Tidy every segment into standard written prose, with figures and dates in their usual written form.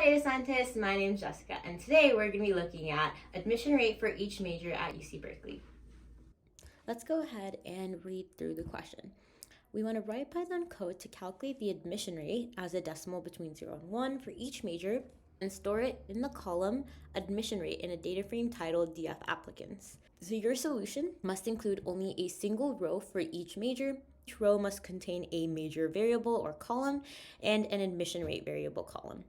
data scientists, my name is Jessica, and today we're going to be looking at admission rate for each major at UC-Berkeley. Let's go ahead and read through the question. We want to write Python code to calculate the admission rate as a decimal between 0 and 1 for each major and store it in the column admission rate in a data frame titled DF applicants. So your solution must include only a single row for each major. Each row must contain a major variable or column and an admission rate variable column.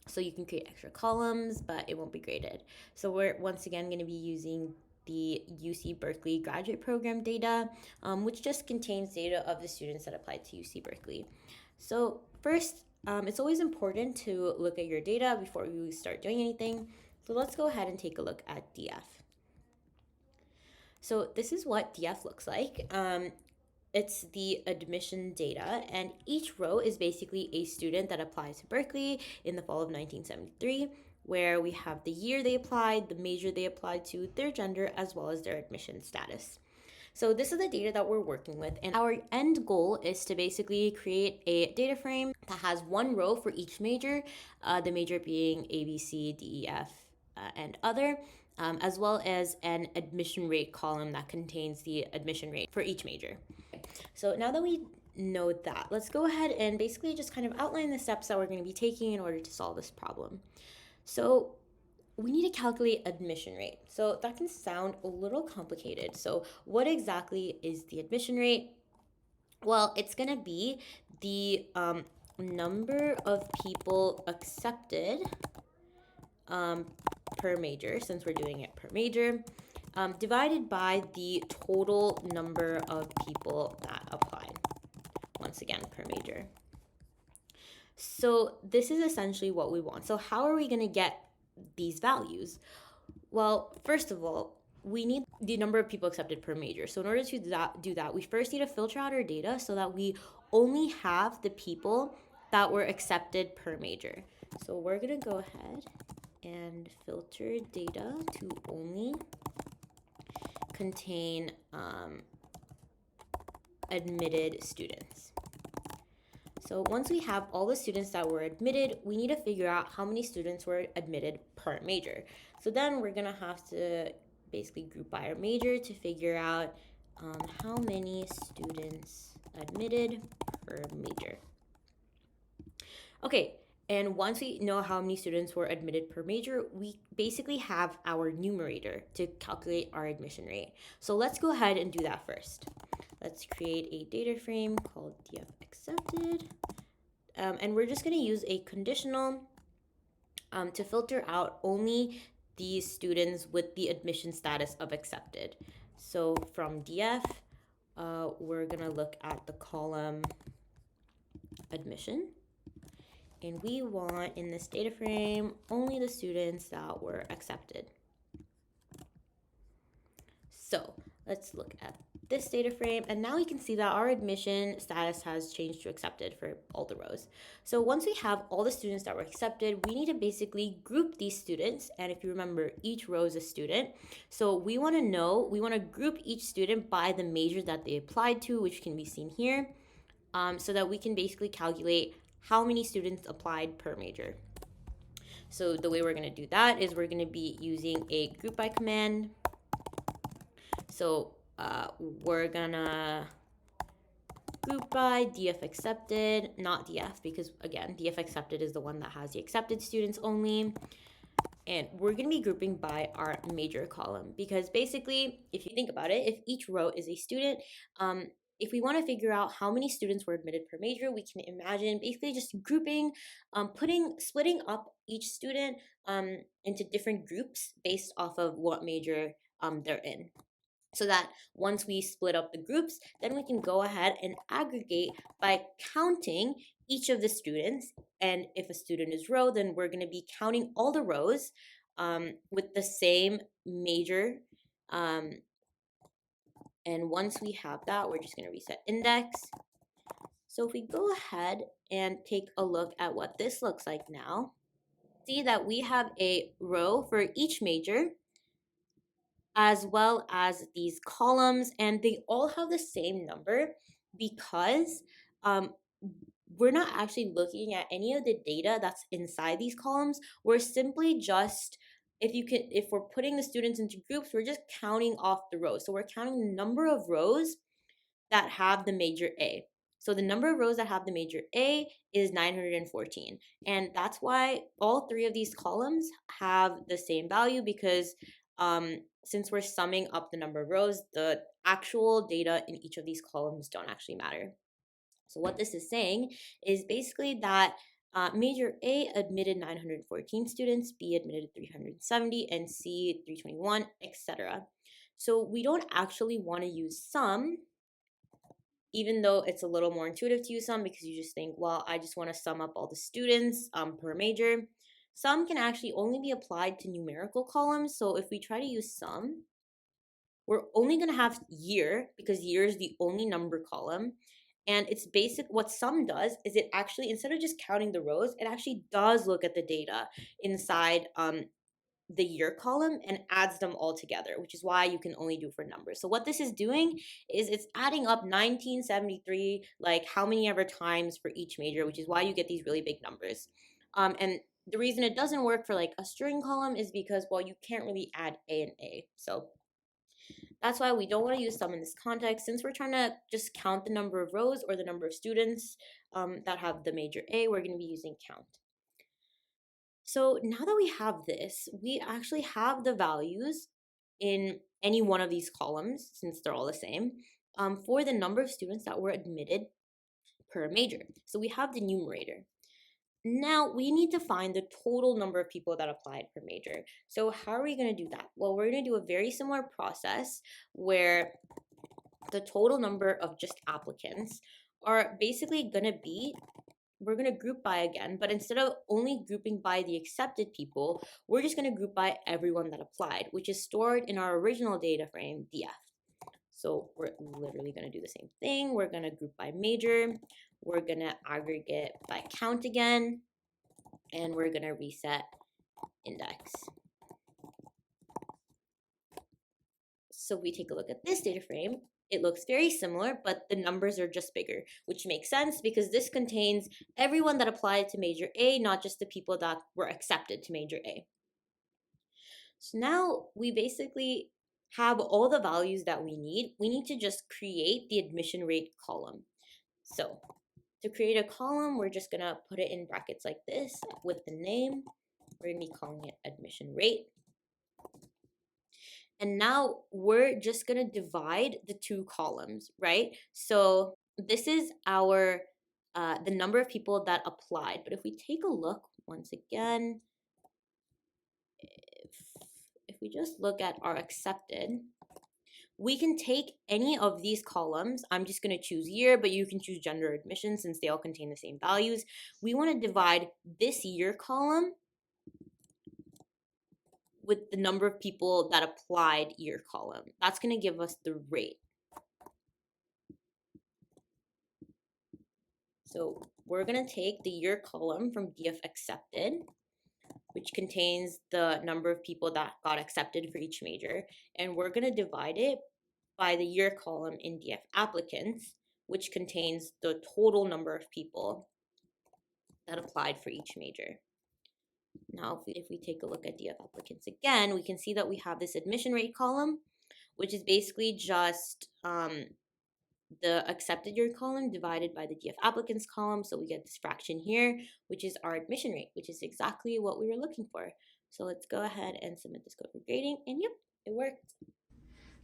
So you can create extra columns, but it won't be graded. So we're once again going to be using the UC-Berkeley graduate program data, which just contains data of the students that applied to UC-Berkeley. So first, it's always important to look at your data before you start doing anything. So let's go ahead and take a look at DF. So this is what DF looks like. It's the admission data, and each row is basically a student that applied to Berkeley in the fall of 1973, where we have the year they applied, the major they applied to, their gender, as well as their admission status. So this is the data that we're working with, and our end goal is to basically create a data frame that has one row for each major, the major being A, B, C, D, E, F, and other, as well as an admission rate column that contains the admission rate for each major. So now that we know that, let's go ahead and basically just kind of outline the steps that we're going to be taking in order to solve this problem. So we need to calculate admission rate. So that can sound a little complicated. So what exactly is the admission rate? Well, it's going to be the number of people accepted per major, since we're doing it per major, divided by the total number of people that applied, once again, per major. So this is essentially what we want. So how are we going to get these values? Well, first of all, we need the number of people accepted per major. So in order to do that, we first need to filter out our data so that we only have the people that were accepted per major. So we're going to go ahead and filter data to only contain admitted students. So once we have all the students that were admitted, we need to figure out how many students were admitted per major. So then we're gonna have to basically group by our major to figure out how many students admitted per major. Okay, and once we know how many students were admitted per major, we basically have our numerator to calculate our admission rate. So let's go ahead and do that first. Let's create a data frame called DF accepted. And we're just going to use a conditional to filter out only these students with the admission status of accepted. So from DF, we're going to look at the column admission. And we want in this data frame only the students that were accepted. So let's look at this data frame, and now we can see that our admission status has changed to accepted for all the rows. So once we have all the students that were accepted, we need to basically group these students, and if you remember, each row is a student. So we want to group each student by the major that they applied to, which can be seen here, so that we can basically calculate how many students applied per major. So the way we're going to do that is we're going to be using a group by command. So we're gonna group by DF accepted, not DF, because again, DF accepted is the one that has the accepted students only. And we're gonna be grouping by our major column, because basically, if you think about it, if each row is a student, if we want to figure out how many students were admitted per major, we can imagine basically just grouping, splitting up each student into different groups based off of what major they're in. So that once we split up the groups, then we can go ahead and aggregate by counting each of the students. And if a student is row, then we're going to be counting all the rows with the same major. And once we have that, we're just going to reset index. So if we go ahead and take a look at what this looks like now, see that we have a row for each major, as well as these columns, and they all have the same number because we're not actually looking at any of the data that's inside these columns. We're simply just, if we're putting the students into groups, we're just counting off the rows. So we're counting the number of rows that have the major A. So the number of rows that have the major A is 914. And that's why all three of these columns have the same value, because since we're summing up the number of rows, the actual data in each of these columns don't actually matter. So what this is saying is basically that major A admitted 914 students, B admitted 370, and C 321, etc. So we don't actually want to use sum, even though it's a little more intuitive to use sum, because you just think, well, I just want to sum up all the students per major. Sum can actually only be applied to numerical columns. So if we try to use sum, we're only going to have year, because year is the only number column. And it's basic. What sum does is it actually, instead of just counting the rows, it actually does look at the data inside the year column and adds them all together, which is why you can only do for numbers. So what this is doing is it's adding up 1973, like how many ever times for each major, which is why you get these really big numbers. And the reason it doesn't work for like a string column is because, well, you can't really add A and A. So that's why we don't want to use sum in this context. Since we're trying to just count the number of rows or the number of students that have the major A, we're going to be using count. So now that we have this, we actually have the values in any one of these columns, since they're all the same, for the number of students that were admitted per major. So we have the numerator. Now we need to find the total number of people that applied per major. So how are we going to do that? Well, we're going to do a very similar process where the total number of just applicants are basically going to be, we're going to group by again, but instead of only grouping by the accepted people, we're just going to group by everyone that applied, which is stored in our original data frame, DF. So we're literally going to do the same thing. We're going to group by major. We're going to aggregate by count again, and we're going to reset index. So we take a look at this data frame. It looks very similar, but the numbers are just bigger, which makes sense because this contains everyone that applied to major A, not just the people that were accepted to major A. So now we basically have all the values that we need. We need to just create the admission rate column. So to create a column, we're just going to put it in brackets like this with the name. We're going to be calling it admission rate. And now we're just going to divide the two columns, right? So this is our the number of people that applied. But if we take a look once again, if we just look at our accepted, we can take any of these columns. I'm just going to choose year, but you can choose gender admission since they all contain the same values. We want to divide this year column with the number of people that applied year column. That's going to give us the rate. So we're going to take the year column from DF accepted, which contains the number of people that got accepted for each major, and we're going to divide it by the year column in DF applicants, which contains the total number of people that applied for each major. Now, if we take a look at DF applicants again, we can see that we have this admission rate column, which is basically just the accepted year column divided by the DF applicants column. So we get this fraction here, which is our admission rate, which is exactly what we were looking for. So let's go ahead and submit this code for grading, and yep, it worked.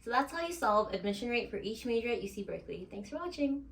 So that's how you solve admission rate for each major at UC Berkeley. Thanks for watching.